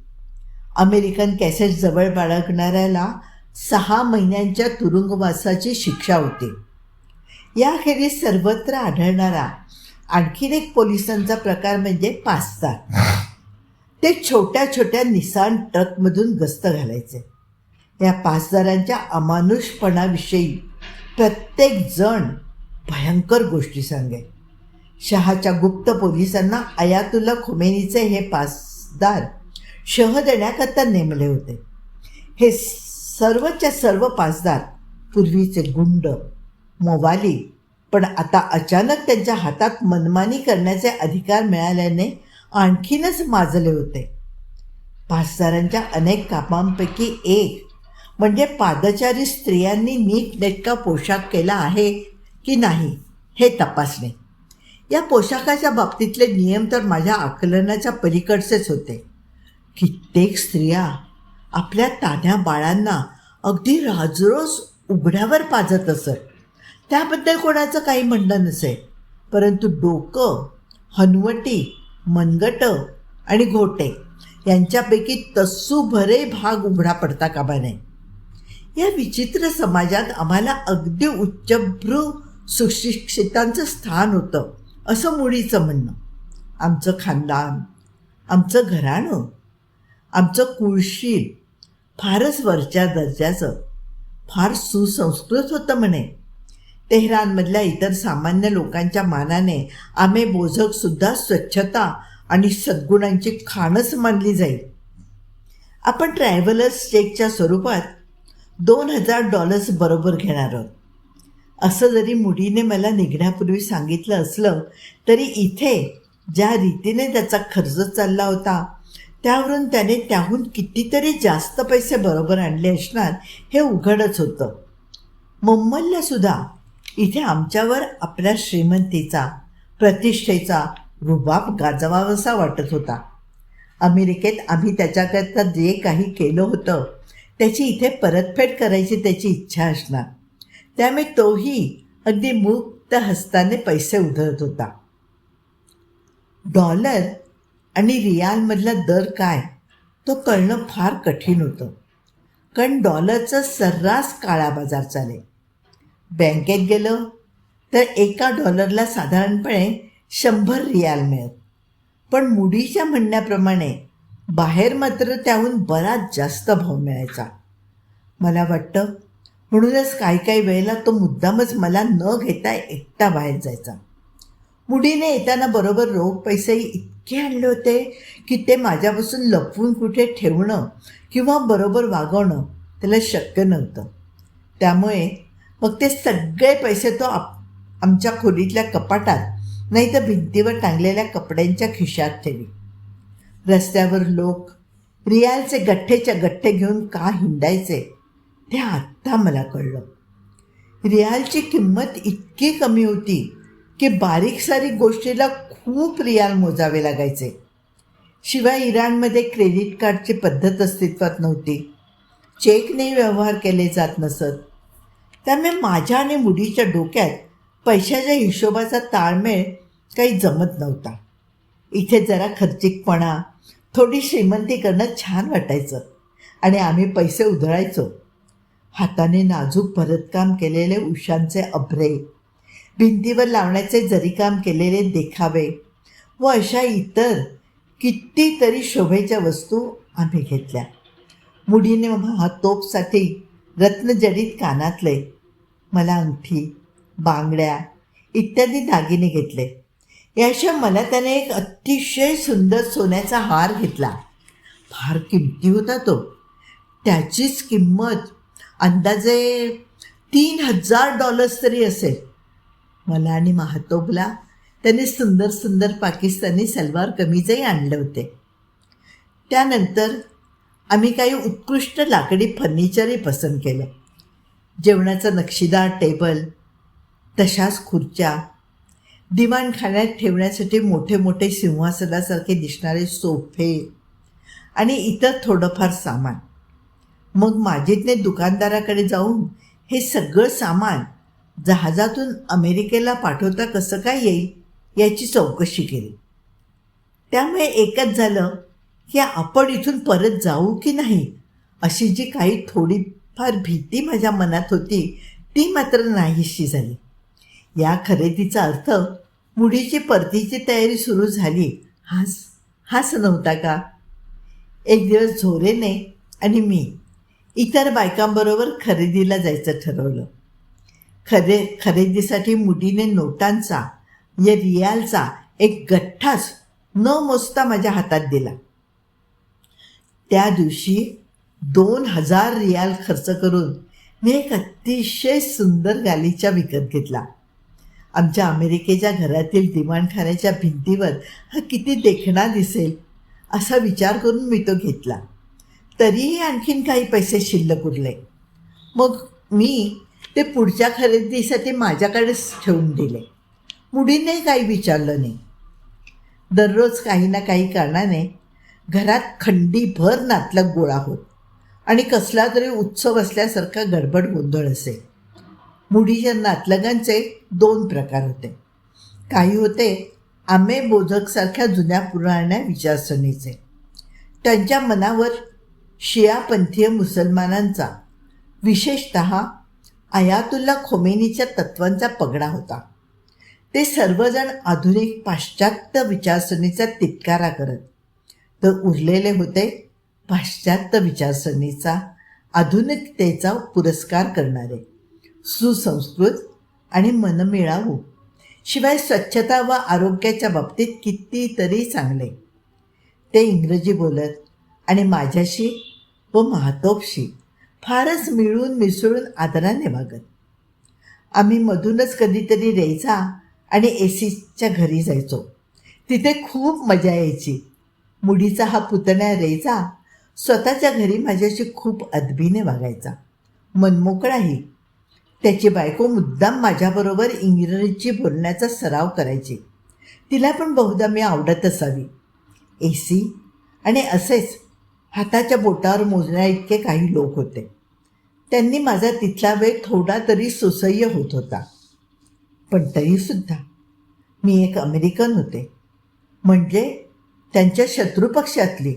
अमेरिकन कॅसेट जवळ बाळगणाऱ्याला 6 महिन्यांच्या तुरुंगवासाची शिक्षा होती. याखेरीज सर्वत्र आढळणारा आणखीन एक पोलिसांचा प्रकार म्हणजे पासदार. ते छोट्या छोट्या निसान ट्रकमधून गस्त घालायचे. या पासदारांच्या अमानुषपणाविषयी प्रत्येक जण भयंकर गोष्टी सांगे. शहाच्या गुप्त पोलिसांना अयातुल्ला खोमेनीचे हे पासदार शह देण्याकरता नेमले होते. हे सर्वच्या सर्व पासदार पूर्वीचे गुंड, मोवाली, पण आता अचानक त्यांच्या हातात मनमानी करण्याचे अधिकार मिळाल्याने आणखीनच माजले होते. पासदारांच्या अनेक कामांपैकी एक म्हणजे पादचारी स्त्रियांनी नीटनेटका पोशाख केला आहे की नाही हे तपासणे. या पोशाखाच्या बाबतीतले नियम तर माझ्या आकलनाच्या पलीकडचेच होते. कित्येक स्त्रिया आपल्या तान्ह्या बाळांना अगदी राजरोज उघड्यावर पाजत असत. त्याबद्दल कोणाचं काही म्हणणं नसे, परंतु डोकं, हनवटी, मनगटं आणि घोटे यांच्यापैकी तस्सू भरे भाग उघडा पडता कामा नये. या विचित्र समाजात आम्हाला अगदी उच्चभ्रू सुशिक्षितांचं स्थान होतं असं मुळीचं म्हणणं. आमचं खानदान, आमचं घराणं, आमचं कुळशील फारच वरच्या दर्जाचं, फार सुसंस्कृत होतं म्हणे. तेहरानमधल्या इतर सामान्य लोकांच्या मानाने आम्ही बोझकसुद्धा स्वच्छता आणि सद्गुणांची खाणच मानली जाईल. आपण ट्रॅव्हलर्स चेकच्या स्वरूपात $2000 बरोबर घेणार आहोत. असं जरी मुडीने मला निघण्यापूर्वी सांगितलं असलं तरी इथे ज्या रीतीने त्याचा खर्च चालला होता त्यावरून त्याने त्याहून कितीतरी जास्त पैसे बरोबर आणले असणार हे उघडच होतं. मम्मल्लासुद्धा इथे आमच्यावर आपल्या श्रीमंतीचा, प्रतिष्ठेचा रुबाब गाजवावासा वाटत होता. अमेरिकेत आम्ही त्याच्याकरता जे काही केलं होतं त्याची इथे परतफेड करायची त्याची इच्छा असणार. त्यामुळे तोही अगदी मुक्त हस्ताने पैसे उधळत होता. डॉलर आणि रियालमधला दर काय तो कळणं फार कठीण होतं, कारण डॉलरचा सर्रास काळा बाजार चाले. बँकेत गेलं तर $1 साधारणपणे 100 रियाल मिळत, पण मुडीच्या म्हणण्याप्रमाणे बाहेर मात्र त्याहून बराच जास्त भाव मिळायचा. मला वाटतं म्हणूनच काही वेळेला तो मुद्दामच मला न घेता एकटा बाहेर जायचा. मुडीने येताना बरोबर रोख पैसेही इतके आणले होते की ते माझ्यापासून लपवून कुठे ठेवणं किंवा बरोबर वागवणं त्याला शक्य नव्हतं. त्यामुळे मग ते सगळे पैसे तो आमच्या खोलीतल्या कपाटात नाही तर भिंतीवर टांगलेल्या कपड्यांच्या खिशात ठेवी. रस्त्यावर लोक रियालचे गठ्ठेच्या गठ्ठे घेऊन का हिंडायचे ते आत्ता मला कळलं. रियालची किंमत इतकी कमी होती की बारीक सारीक गोष्टीला खूप रियाल मोजावे लागायचे. शिवाय इराणमध्ये क्रेडिट कार्डची पद्धत अस्तित्वात नव्हती. चेकने व्यवहार केले जात नसत. त्यामुळे माझ्या आणि मुडीच्या डोक्यात पैशाच्या हिशोबाचा ताळमेळ काही जमत नव्हता. इथे जरा खर्चिकपणा, थोडी श्रीमंती करणं छान वाटायचं आणि आम्ही पैसे उधळायचो. हाताने नाजूक भरतकाम केलेले उशांचे अभ्रे, भिंतीवर लावण्याचे जरीकाम केलेले देखावे व अशा इतर कितीतरी शोभेच्या वस्तू आम्ही घेतल्या. मुडीने तोपसाठी रत्नजडित कानातले, मला अंगठी, बांगड्या इत्यादी दागिने घेतले. याशिवाय मला त्याने एक अतिशय सुंदर सोन्याचा हार घेतला. फार किमती होता तो. त्याचीच किंमत अंदाजे $3000 तरी असेल. मला आणि महातोबला त्याने सुंदर सुंदर पाकिस्तानी सलवार कमीजही आणले होते. त्यानंतर आम्ही काही उत्कृष्ट लाकडी फर्निचरही पसंत केलं. जेवणाचा नक्षीदार टेबल, तशाच खुर्च्या, दिवाणखान्यात ठेवण्यासाठी मोठे मोठे सिंहासनासारखे दिसणारे सोफे आणि इतर थोडंफार सामान. मग माजिदने दुकानदाराकडे जाऊन हे सगळं सामान जहाजातून अमेरिकेला पाठवता कसं काय येईल याची चौकशी केली. त्यामुळे एकच झालं की आपण इथून परत जाऊ की नाही अशी जी काही थोडीफार भीती माझ्या मनात होती ती मात्र नाहीशी झाली. या खरेदीचा अर्थ मुडीची परतीची तयारी सुरू झाली हाच नव्हता का? एक दिवस झोरेने आणि मी इतर बायकांबरोबर खरेदीला जायचं ठरवलं. खरेदीसाठी मुडीने नोटांचा या रियालचा एक गठ्ठाच न मोजता माझ्या हातात दिला. त्या दिवशी 2000 रियाल खर्च करून मी एक अतिशय सुंदर गालिचा विकत घेतला. आमच्या अमेरिकेच्या घरातील दिवाणखान्याच्या भिंतीवर हा किती देखणा दिसेल असा विचार करून मी तो घेतला. तरीही आणखीन काही पैसे शिल्लक उरले. मग मी ते पुढच्या खरेदीसाठी माझ्याकडेच ठेवून दिले. मुडीने काही विचारलं नाही. दररोज काही ना काही कारणाने घरात खंडीभर नातलग गोळा होत आणि कसला तरी उत्सव असल्यासारखा गडबड गोंधळ असे. मुडीच्या नातलगांचे 2 प्रकार होते. काही होते आमे बोधकसारख्या जुन्या पुराण्या विचारसरणीचे, त्यांच्या मनावर शियापंथीय मुसलमानांचा, विशेषत आयातुल्ला खोमेनीच्या तत्वांचा पगडा होता. ते सर्वजण आधुनिक पाश्चात्य विचारसरणीचा तिटकारा करत, तर उरलेले होते पाश्चात्य विचारसरणीचा, आधुनिकतेचा पुरस्कार करणारे, सुसंस्कृत आणि मनमिळावू, शिवाय स्वच्छता व आरोग्याच्या बाबतीत कितीतरी चांगले. ते इंग्रजी बोलत आणि माझ्याशी व महातोबशी फारच मिळून मिसळून आदराने वागत. आम्ही मधूनच कधीतरी रेचा आणि एसीच्या घरी जायचो. तिथे खूप मजा यायची. मुडीचा हा पुतण्या रेचा स्वतःच्या घरी माझ्याशी खूप अदबीने वागायचा, मनमोकळाही. त्याची बायको मुद्दाम माझ्याबरोबर इंग्रजी बोलण्याचा सराव करायची. तिला पण बहुधा मी आवडत असावी. एसी आणि असेच हाताच्या बोटावर मोजण्या इतके काही लोक होते. त्यांनी माझा तिथला वेळ थोडा तरी सुसह्य होत होता. पण तरीसुद्धा मी एक अमेरिकन होते, म्हणजे त्यांच्या शत्रुपक्षातली,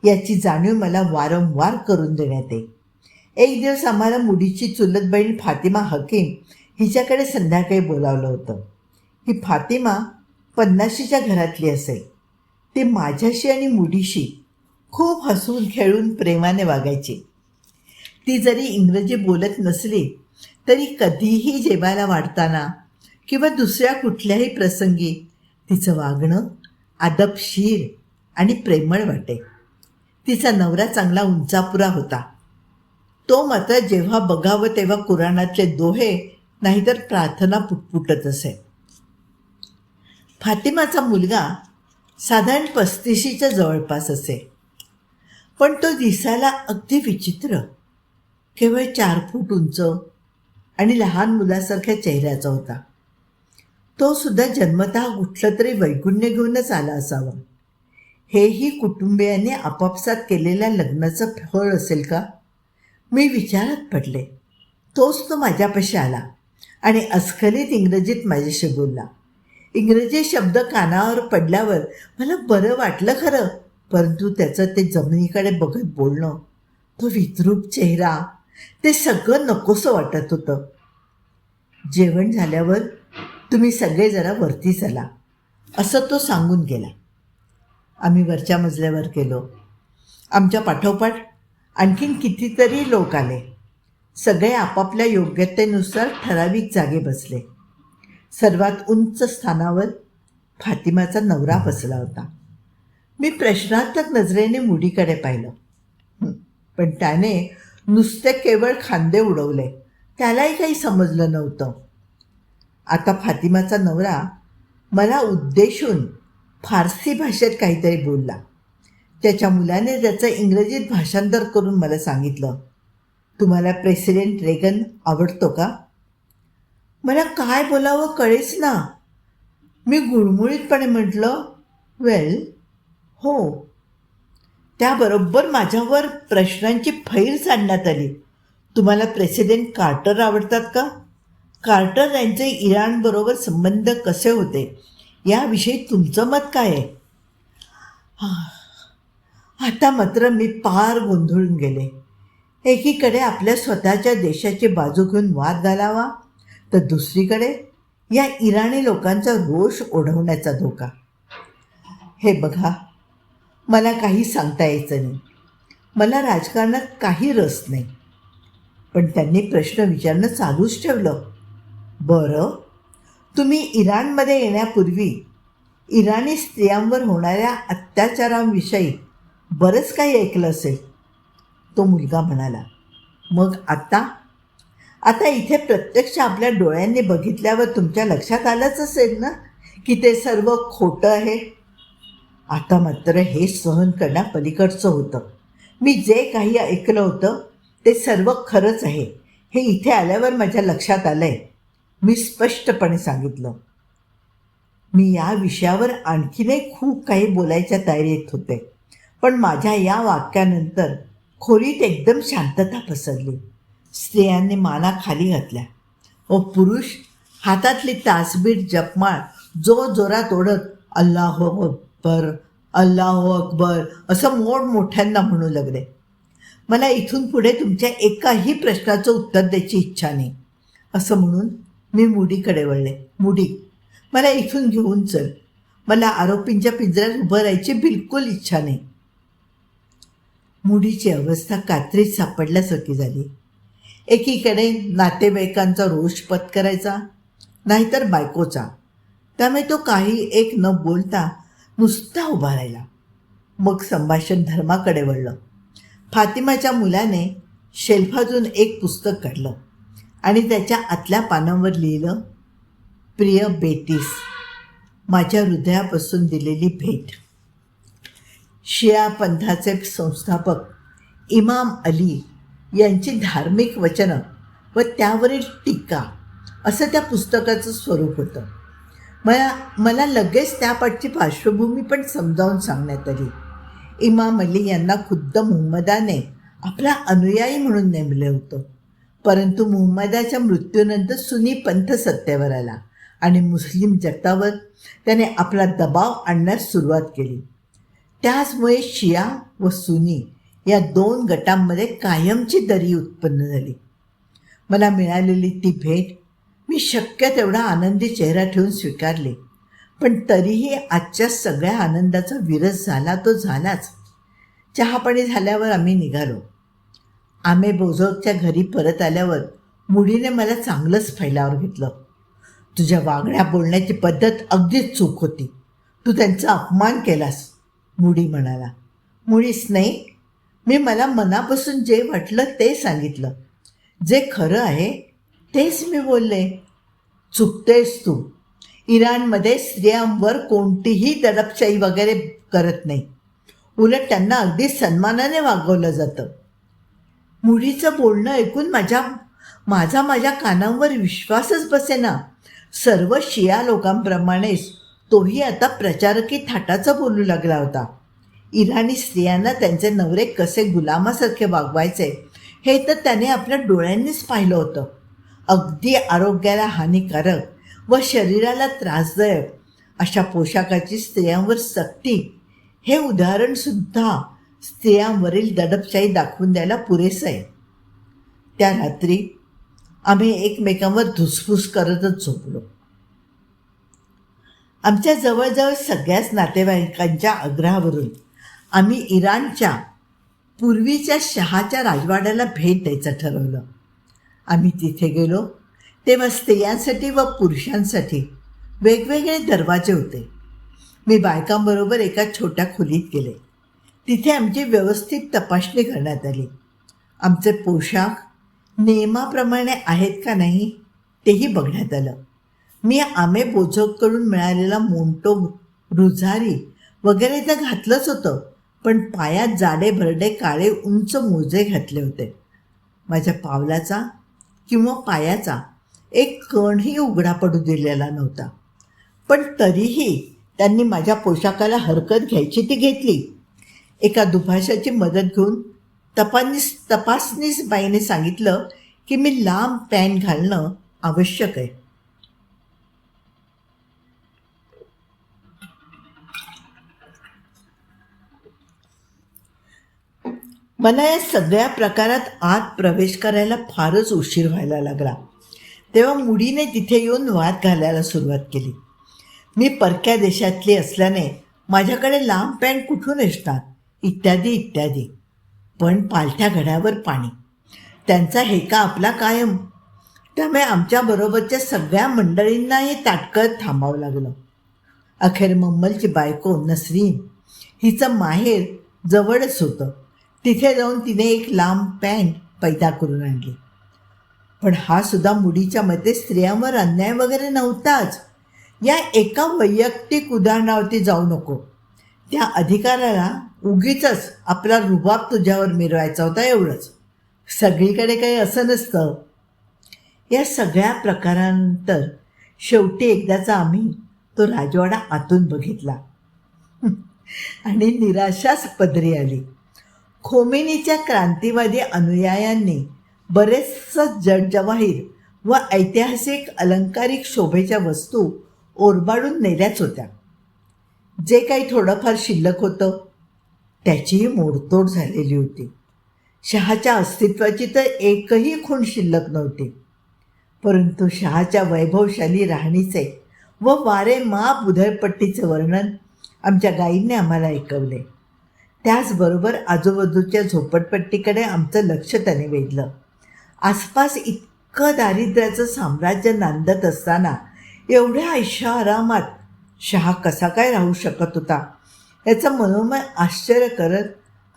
याची जाणीव मला वारंवार करून देण्यात येईल. एक दिवस आम्हाला मुडीची चुलत बहीण फातिमा हकीम हिच्याकडे संध्याकाळी बोलावलं होतं. ही फातिमा 50च्या घरातली असेल. ती माझ्याशी आणि मुडीशी खूप हसून खेळून प्रेमाने वागायची. ती जरी इंग्रजी बोलत नसली तरी कधीही जेवायला वाढताना किंवा दुसऱ्या कुठल्याही प्रसंगी तिचं वागणं अदबशीर आणि प्रेमळ वाटे. तिचा नवरा चांगला उंचापुरा होता. तो मात्र जेव्हा बघावं तेव्हा कुराणातले दोहे नाहीतर प्रार्थना पुटपुटत असे. फातिमाचा मुलगा साधारण 35च्या जवळपास असे, पण तो दिसायला अगदी विचित्र. केवळ 4 फूट उंच आणि लहान मुलासारख्या चेहऱ्याचा होता. तो सुद्धा जन्मतः कुठलं तरी वैगुण्य घेऊनच आला असावा. हेही कुटुंबियांनी आपापसात केलेल्या लग्नाचं फळ असेल का? मी विचारात पडले. तोच तो माझ्यापाशी आला आणि अस्खलित इंग्रजीत माझ्याशी बोलला. इंग्रजी शब्द कानावर पडल्यावर मला बरं वाटलं खरं, परंतु त्याचं ते जमिनीकडे बघत बोलणं, तो विद्रूप चेहरा, ते सगळं नकोसं वाटत होतं. जेवण झाल्यावर तुम्ही सगळे जरा वरती चला, असं तो सांगून गेला. आम्ही वरच्या मजल्यावर गेलो. आमच्या पाठोपाठ आणखीन कितीतरी लोक आले. सगळे आपापल्या योग्यतेनुसार ठराविक जागे बसले. सर्वात उंच स्थानावर फातिमाचा नवरा बसला होता. मी प्रश्नार्थक नजरेने मुडीकडे पाहिलं, पण त्याने नुसते केवळ खांदे उडवले. त्यालाही काही समजलं नव्हतं. आता फातिमाचा नवरा मला उद्देशून फारसी भाषेत काहीतरी बोलला. त्याच्या मुलाने त्याचं इंग्रजीत भाषांतर करून मला सांगितलं, तुम्हाला प्रेसिडेंट रेगन आवडतो का? मला काय बोलावं कळेच ना. मी गुळमुळीतपणे म्हटलं, वेल, हो. त्याबरोबर माझ्यावर प्रश्नांची फैर सांडण्यात आली. तुम्हाला प्रेसिडेंट कार्टर आवडतात का? कार्टर यांचे इराणबरोबर संबंध कसे होते याविषयी तुमचं मत काय आहे? आता मात्र मी पार गोंधळून गेले. एकीकडे आपल्या स्वतःच्या देशाची बाजू घेऊन वाद घालावा, तर दुसरीकडे या इराणी लोकांचा रोष ओढवण्याचा धोका. हे बघा, मला काही सांगता यायचं नाही. मला राजकारणात काही रस नाही. पण त्यांनी प्रश्न विचारणं चालूच ठेवलं. बरं, तुम्ही इराणमध्ये येण्यापूर्वी इराणी स्त्रियांवर होणाऱ्या अत्याचारांविषयी बरंच काही ऐकलं असेल. तो मुलगा म्हणाला. मग आता इथे प्रत्यक्ष आपल्या डोळ्यांनी बघितल्यावर तुमच्या लक्षात आलंच असेल ना की ते सर्व खोटं आहे. आता मात्र हे सहन करण्यापलीकडचं होतं. मी जे काही ऐकलं होतं ते सर्व खरंच आहे हे इथे आल्यावर माझ्या लक्षात आलं आहे. मी स्पष्टपणे सांगितलं. मी या विषयावर आणखीनही खूप काही बोलायच्या तयारीत होते, पण माझ्या या वाक्यानंतर खोलीत एकदम शांतता पसरली. स्त्रियांनी माना खाली घातल्या व पुरुष हातातली तासबीर जपमाळ जोरात ओढत अल्लाहू अक्बर अल्लाहू अकबर असं मोठमोठ्यांना म्हणू लागले. मला इथून पुढे तुमच्या एकाही प्रश्नाचं उत्तर द्यायची इच्छा नाही असं म्हणून मी मुडीकडे वळले. मुडी, मला इथून घेऊन चल. मला आरोपींच्या पिंजऱ्यात उभं राहायची बिलकुल इच्छा नाही. मुडीची अवस्था कात्रीत सापडल्यासारखी झाली. एकीकडे नातेवाईकांचा रोष पत्करायचा, नाहीतर बायकोचा. त्यामुळे तो काही एक न बोलता नुसता उभा राहिला. मग संभाषण धर्माकडे वळलं. फातिमाच्या मुलाने शेल्फातून एक पुस्तक काढलं आणि त्याच्या आतल्या पानांवर लिहिलं, प्रिय बेटीस, माझ्या हृदयापासून दिलेली भेट. शिया पंथाचे संस्थापक इमाम अली यांची धार्मिक वचनं व त्यावरील टीका असं त्या पुस्तकाचं स्वरूप होतं. मला लगेच त्यापाठची पार्श्वभूमी पण समजावून सांगण्यात आली. इमाम अली यांना खुद्द मुहम्मदाने आपला अनुयायी म्हणून नेमले होतं, परंतु मुहम्मदाच्या मृत्यूनंतर सुन्नी पंथ सत्तेवर आला आणि मुस्लिम जगतावर त्याने आपला दबाव आणण्यास सुरुवात केली. त्याचमुळे शिया व सुन्नी या दोन गटांमध्ये कायमची दरी उत्पन्न झाली. मला मिळालेली ती भेट मी शक्य तेवढा आनंदी चेहरा ठेवून स्वीकारली, पण तरीही आजच्या सगळ्या आनंदाचा विरस झाला तो झालाच. चहापाणी झाल्यावर आम्ही निघालो. आमे बोजोकच्या घरी परत आल्यावर मुडीने मला चांगलंच फैलावर घेतलं. तुझ्या वागण्या बोलण्याची पद्धत अगदीच चूक होती. तू त्यांचा अपमान केलास, मुडी म्हणाला. मुळीच नाही, मी मला मनापासून जे वाटलं ते सांगितलं. जे खरं आहे तेच मी बोलले. चुकतेस तू. इराणमध्ये स्त्रियांवर कोणतीही दडपशाही वगैरे करत नाही. उलट त्यांना अगदी सन्मानाने वागवलं जातं. मुडीचं बोलणं ऐकून माझ्या कानांवर विश्वासच बसेना. सर्व शिया लोकांप्रमाणेच तोही आता प्रचारकी थाटाचा बोलू लागला होता. इराणी स्त्रियांना त्यांचे नवरे कसे गुलामासारखे वागवायचे हे तर त्याने आपल्या डोळ्यांनीच पाहिलं होतं. अगदी आरोग्याला हानिकारक व शरीराला त्रासदायक अशा पोशाखाची स्त्रियांवर सक्ती हे उदाहरणसुद्धा स्त्रियांवरील दडपशाही दाखवून द्यायला पुरेसं आहे. त्या रात्री आम्ही एकमेकांवर धुसफूस करतच झोपलो. आमच्या जवळजवळ सगळ्याच नातेवाईकांच्या आग्रहावरून आम्ही इराणच्या पूर्वीच्या शहाच्या राजवाड्याला भेट द्यायचं ठरवलं. आम्ही तिथे गेलो तेव्हा स्त्रियांसाठी व पुरुषांसाठी वेगवेगळे दरवाजे होते. मी बायकांबरोबर एका छोट्या खोलीत गेले. तिथे आमची व्यवस्थित तपासणी करण्यात आली. आमचे पोशाख नियमाप्रमाणे आहेत का नाही तेही बघण्यात आलं. मी आमे बोझोककडून मिळालेला मोंटो, रुझारी वगैरे तर घातलंच होतं, पण पायात जाडे भरडे काळे उंच मोजे घातले होते. माझ्या पावलाचा किंवा पायाचा एक कणही उघडा पडू दिलेला नव्हता. पण तरीही त्यांनी माझ्या पोशाखाला हरकत घ्यायची ती घेतली. एका दुभाषाची मदत घेऊन तपासनीस बाईने सांगितलं की मी लांब पॅन्ट घालणं आवश्यक आहे. मला या सगळ्या प्रकारात आत प्रवेश करायला फारच उशीर व्हायला लागला. तेव्हा मुडीने तिथे येऊन वाद घालायला सुरुवात केली. मी परक्या देशातली असल्याने माझ्याकडे लांब पॅन्ट कुठून असणार, इत्यादी इत्यादी. पण पालथ्या घड्यावर पाणी, त्यांचा हेका आपला कायम. त्यामुळे आमच्याबरोबरच्या सगळ्या मंडळींनाही ताटकळत थांबावं लागलं. अखेर मम्मलची बायको नसरीन हिचं माहेर जवळच होतं. तिथे जाऊन तिने एक लांब पॅन्ट पैदा करून आणली. पण हा सुद्धा मुडीच्या मते स्त्रियांवर अन्याय वगैरे नव्हताच. या एका वैयक्तिक उदाहरणावरती जाऊ नको. त्या अधिकाराला उगीचच आपला रुबाब तुझ्यावर मिरवायचा होता, एवढंच. सगळीकडे काही असं नसतं. या सगळ्या प्रकारानंतर शेवटी एकदाचा आम्ही तो राजवाडा आतून बघितला आणि निराशाच पदरी आली. खोमेनीच्या क्रांतिवादी अनुयायांनी बरेचसं जडजवाहीर व ऐतिहासिक अलंकारिक शोभेच्या वस्तू ओरबाडून नेल्याच होत्या. जे काही थोडंफार शिल्लक होतं त्याचीही मोडतोड झालेली होती. शहाच्या अस्तित्वाची तर एकही खूण शिल्लक नव्हती. परंतु शहाच्या वैभवशाली राहणीचे व वारेमाप उधळपट्टीचे वर्णन आमच्या गाईंनी आम्हाला ऐकवले. त्याचबरोबर आजूबाजूच्या झोपडपट्टीकडे आमचं लक्ष त्याने वेधलं. आसपास इतकं दारिद्र्याचं साम्राज्य नांदत असताना एवढ्या ऐशाआरामात शहा कसा काय राहू शकत होता याचं मनोमय आश्चर्य करत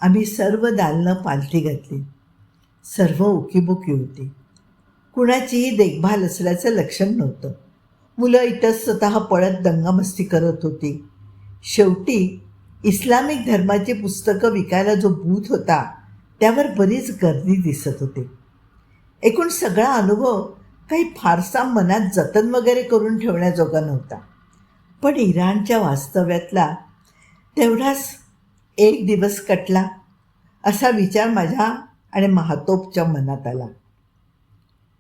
आम्ही सर्व दालनं पालथी घातली. सर्व उकीबुकी होती. कुणाचीही देखभाल असल्याचं लक्षण नव्हतं. मुलं इतस्ततः पळत दंगामस्ती करत होती. शेवटी इस्लामिक धर्माची पुस्तकं विकायला जो बूथ होता त्यावर बरीच गर्दी दिसत होती. एकूण सगळा अनुभव काही फारसा मनात जतन वगैरे करून ठेवण्याजोगा नव्हता. पण इराणच्या वास्तव्यातला तेवढाच एक दिवस कटला असा विचार माझ्या आणि महातोपच्या मनात आला.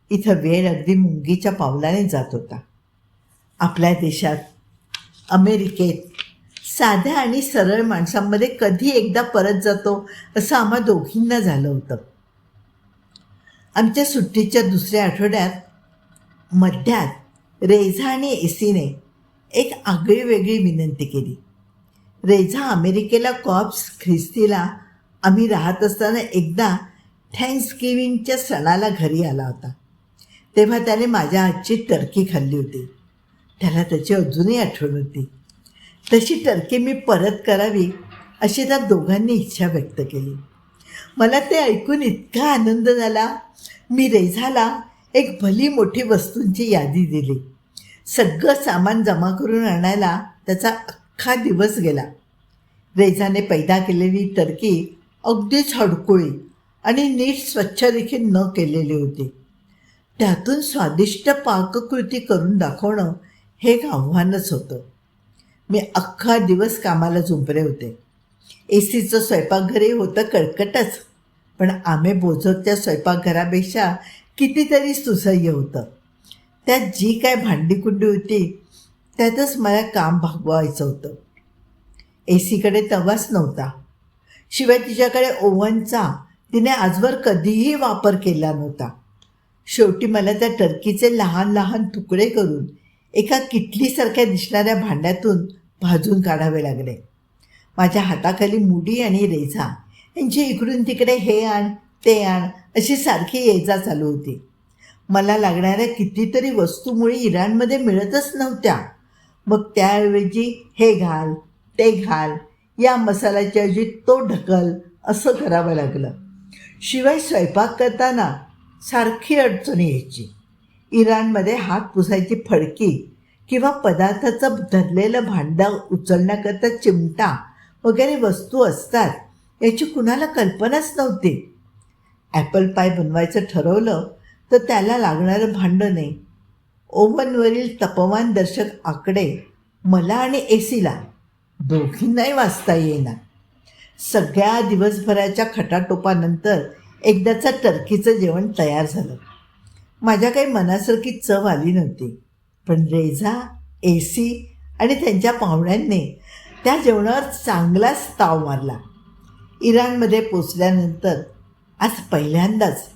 इथं वेळ अगदी मुंगीच्या पावलाने जात होता. आपल्या देशात, अमेरिकेत साध्या आणि सरळ माणसांमध्ये कधी एकदा परत जातो असं आम्हा दोघींना झालं होतं. आमच्या सुट्टीच्या दुसऱ्या आठवड्यात मध्यात रेझा आणि एसीने एक आगळीवेगळी विनंती केली. रेझा अमेरिकेला कॉर्प्स ख्रिस्तीला आम्ही राहत असताना एकदा थँक्सगिव्हिंगच्या सणाला घरी आला होता. तेव्हा त्याने माझ्या हातची टर्की खाल्ली होती. त्याला त्याची अजूनही आठवण होती. तशी टर्की मी परत करावी अशी त्या दोघांनी इच्छा व्यक्त केली. मला ते ऐकून इतका आनंद झाला. मी रेझाला एक भली मोठी वस्तूंची यादी दिली. सगळं सामान जमा करून आणायला त्याचा अख्खा दिवस गेला. रेझाने पैदा केलेली टर्की अगदीच हडकुळी आणि नीट स्वच्छ देखील न केलेली होती. त्यातून स्वादिष्ट पाककृती करून दाखवणं हे एक आव्हानच होतं. मी अख्खा दिवस कामाला झुंपले होते. एसीचं स्वयंपाकघरही होतं कळकटच, पण आम्ही बोझकच्या स्वयंपाकघरापेक्षा कितीतरी सुसह्य होतं. त्यात जी काय भांडीकुंडी होती त्यातच मला काम भागवायचं होतं. एसीकडे तवाच नव्हता. शिवाय तिच्याकडे ओव्हनचा तिने आजवर कधीही वापर केला नव्हता. शेवटी मला त्या टर्कीचे लहान लहान तुकडे करून एका किटलीसारख्या दिसणाऱ्या भांड्यातून भाजून काढावे लागले. माझ्या हाताखाली मुडी आणि रेझा यांची इकडून तिकडे हे आण ते आण अशी सारखी ये-जा चालू होती. मला लागणाऱ्या कितीतरी वस्तू मुळी इराणमध्ये मिळतच नव्हत्या. मग त्याऐवजी हे घाल ते घाल, या मसाल्याच्या ऐवजी तो ढकल असं करावं लागलं. शिवाय स्वयंपाक करताना सारखी अडचण यायची. इराणमध्ये हात पुसायची फडकी किंवा पदार्थाचं धरलेलं भांडं उचलण्याकरता चिमटा वगैरे वस्तू असतात याची कुणाला कल्पनाच नव्हती. ॲपल पाय बनवायचं ठरवलं तर त्याला लागणारं भांडं नाही. ओव्हनवरील तापमानदर्शक आकडे मला आणि एसीला दोघींनाही वाचता येईना. सगळ्या दिवसभराच्या खटाटोपानंतर एकदाचं टर्कीचं जेवण तयार झालं. माझ्या काही मनासारखी चव आली नव्हती, पण रेझा, एसी आणि त्यांच्या पाहुण्यांनी त्या जेवणावर चांगलाच ताव मारला. इराणमध्ये पोचल्यानंतर आज पहिल्यांदाच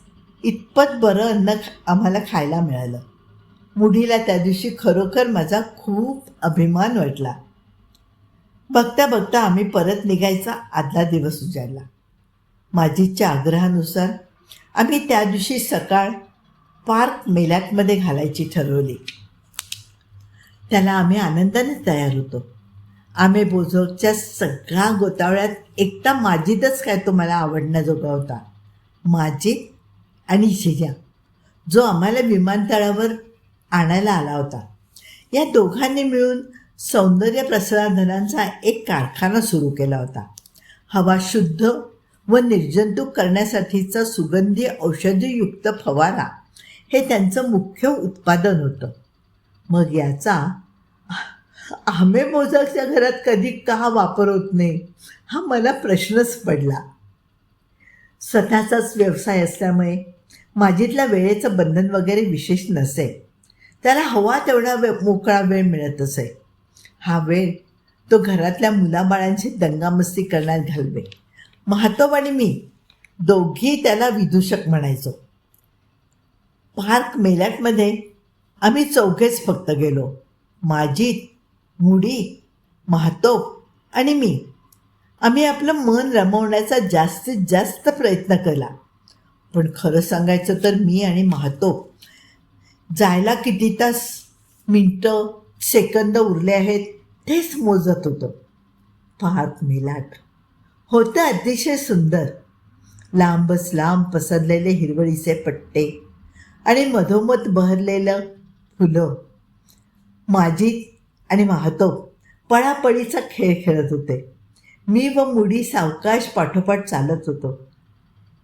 इतपत बरं अन्न आम्हाला खायला मिळालं. मुढीला त्या दिवशी खरोखर माझा खूप अभिमान वाटला. बघता बघता आम्ही परत निघायचा आदला दिवस उजाडला. माजीच्या आग्रहानुसार आम्ही त्या दिवशी सकाळ पार्क मेलॅटमध्ये घालायची ठरवली. त्याला आम्ही आनंदाने तयार होतो. आम्ही बोझोकच्या सगळ्या गोतावळ्यात एकटा माजीदच काय तो मला आवडण्याजोगा होता. माजीद आणि झिजा, जो आम्हाला विमानतळावर आणायला आला होता. या दोघांनी मिळून सौंदर्य प्रसाधनांचा एक कारखाना सुरू केला होता. हवा शुद्ध व निर्जंतुक करण्यासाठीचा सुगंधी औषधीयुक्त फवारा हे त्यांचं मुख्य उत्पादन होतं. मग याचा आम्ही बोझकच्या घरात कधी का वापर होत नाही हा मला प्रश्नच पडला. स्वतःचाच व्यवसाय असल्यामुळे माजीदला वेळेचं बंधन वगैरे विशेष नसे. त्याला हवा तेवढा मोकळा वेळ मिळत असे. हा वेळ तो घरातल्या मुलाबाळांशी दंगामस्ती करण्यात घालवे. महातोब आणि मी दोघी त्याला विदूषक म्हणायचो. पार्क मेलाटमध्ये आम्ही चौघेच फक्त गेलो. माजीद, मुडी, महातोब आणि मी. आम्ही आपलं मन रमवण्याचा जास्तीत जास्त प्रयत्न केला. पण खरं सांगायचं तर मी आणि महातोब जायला किती तास, मिनटं, सेकंद उरले आहेत तेच मोजत होतो. पार्क मेलाट होतं अतिशय सुंदर. लांबच लांब पसरलेले हिरवळीचे पट्टे आणि मधोमध बहरलेलं फुलं. माजीद आणि महातोब पळापळीचा खेळ खेळत होते. मी व मुडी सावकाश पाठोपाठ चालत होतो.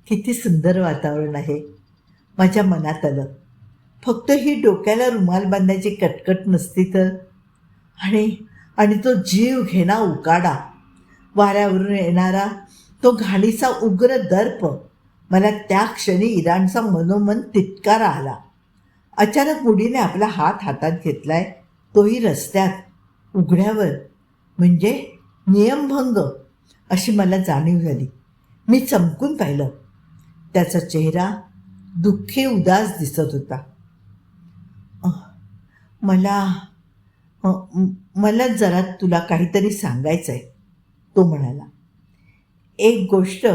किती सुंदर वातावरण आहे, माझ्या मनात आलं. फक्त ही डोक्याला रुमाल बांधायची कटकट नसती तर. आणि तो जीव घेणा उकाडा, वाऱ्यावरून येणारा तो घाणीचा उग्र दर्प. मला त्या क्षणी इराणचा मनोमन तिटकारा आला. अचानक मुडीने आपला हात हातात घेतलाय, तोही रस्त्यात, उघड्यावर. म्हणजे नियमभंग अशी मला जाणीव झाली. मी चमकून पाहिलं. त्याचा चेहरा दुःखी उदास दिसत होता. मला जरा तुला काहीतरी सांगायचं आहे, तो म्हणाला. एक गोष्ट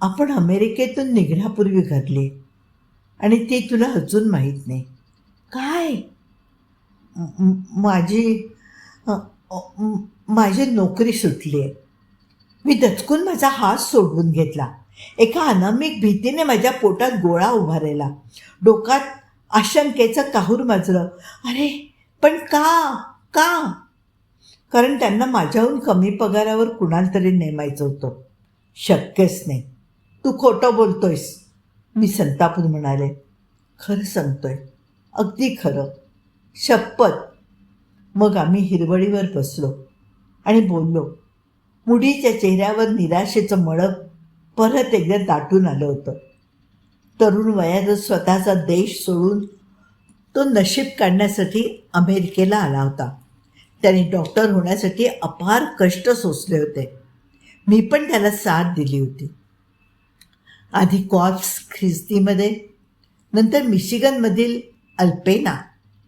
आपण अमेरिकेतून निघण्यापूर्वी घडली आणि ती तुला अजून माहीत नाही. काय? माझी नोकरी सुटली आहे. मी दचकून माझा हात सोडवून घेतला. एका अनामिक भीतीने माझ्या पोटात गोळा उभारलेला. डोक्यात आशंकेचं काहूर माजलं. अरे पण का? कारण त्यांना माझ्याहून कमी पगारावर कुणाला तरी नेमायचं होतं. शक्यच नाही. तू खोटं बोलतोयस, मी संतापून म्हणाले. खरं सांगतोय, अगदी खरं, शपथ. मग आम्ही हिरवळीवर बसलो आणि बोललो. मुडीच्या चेहऱ्यावर निराशेचं मळक परत एकदा दाटून आलं होतं. तरुण वयातच स्वतःचा देश सोडून तो नशीब काढण्यासाठी अमेरिकेला आला होता. त्याने डॉक्टर होण्यासाठी अपार कष्ट सोसले होते. मी पण त्याला साथ दिली होती. आधी कॉर्प्स ख्रिस्तीमध्ये, नंतर मिशिगनमधील अल्पेना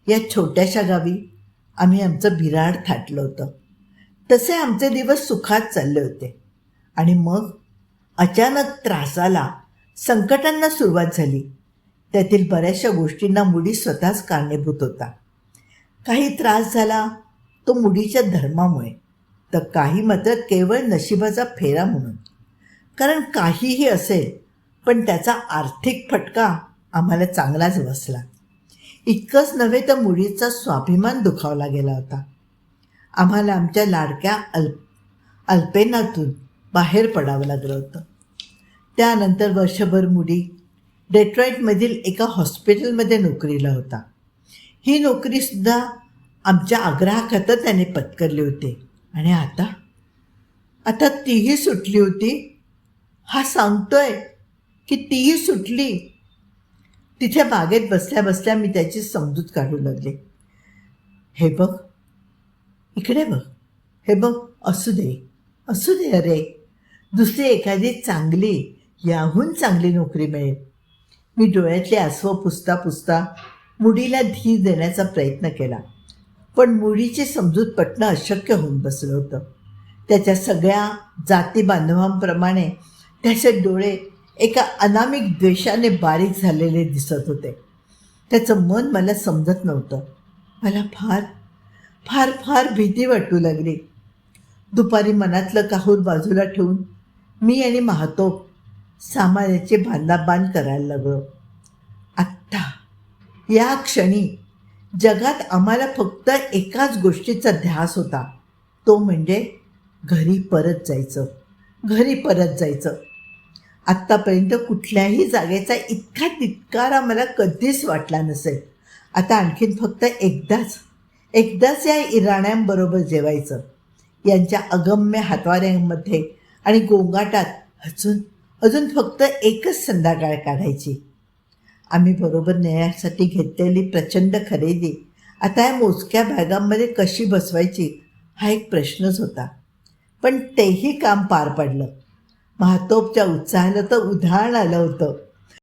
या छोट्याशा गावी आम्ही आमचं बिराड थाटलं होतं. तसे आमचे दिवस सुखात चालले होते. आणि मग अचानक त्रासाला, संकटांना सुरुवात झाली. त्यातील बऱ्याचशा गोष्टींना मुडी स्वतःच कारणीभूत होता. काही त्रास झाला तो मुडीच्या धर्मामुळे, तर काही मात्र केवळ नशिबाचा फेरा म्हणून. कारण काहीही असेल, पण त्याचा आर्थिक फटका आम्हाला चांगलाच बसला. इतकंच नव्हे तर मुडीचा स्वाभिमान दुखावला गेला होता. आम्हाला आमच्या लाडक्या अल्पेनातून बाहेर पडावं लागलं होतं. त्यानंतर वर्षभर मुडी डेट्रॉईटमधील एका हॉस्पिटलमध्ये नोकरीला होता. ही नोकरीसुद्धा आमच्या आग्रहाखातर त्याने पत्करली होती. आणि आता तीही सुटली होती. हा सांगतोय की तीही सुटली. तिथे बागेत बसल्या बसल्या मी त्याची समजूत काढू लागले. हे बघ, इकडे बघ, हे बघ, असू दे अरे, दुसरी एखादी चांगली, याहून चांगली नोकरी मिळेल. मी डोळ्यातले आसवं पुसता मुडीला धीर देण्याचा प्रयत्न केला. पण मुडीची समजूत पटणं अशक्य होऊन बसलं होतं. त्याच्या सगळ्या जाती बांधवांप्रमाणे त्याचे डोळे एका अनामिक द्वेषाने बारीक झालेले दिसत होते. त्याचं मन मला समजत नव्हतं. मला फार फार फार भीती वाटू लागली. दुपारी मनातलं काहूर बाजूला ठेवून मी आणि महातोब सामानाची बांधाबांध करायला लागलो. आत्ता या क्षणी जगात आम्हाला फक्त एकाच गोष्टीचा ध्यास होता, तो म्हणजे घरी परत जायचं. आत्तापर्यंत कुठल्याही जागेचा इतका तिटकारा मला कधीच वाटला नसेल. आता आणखीन फक्त एकदाच या इराण्यांबरोबर जेवायचं. यांच्या अगम्य हातवाऱ्यांमध्ये आणि गोंगाटात अजून फक्त एकच संध्याकाळ काढायची. आम्ही बरोबर नेण्यासाठी घेतलेली प्रचंड खरेदी आता या मोजक्या बॅगांमध्ये कशी बसवायची हा एक प्रश्नच होता. पण तेही काम पार पडलं. महातोपच्या उत्साहानं तर उधाण आलं होतं.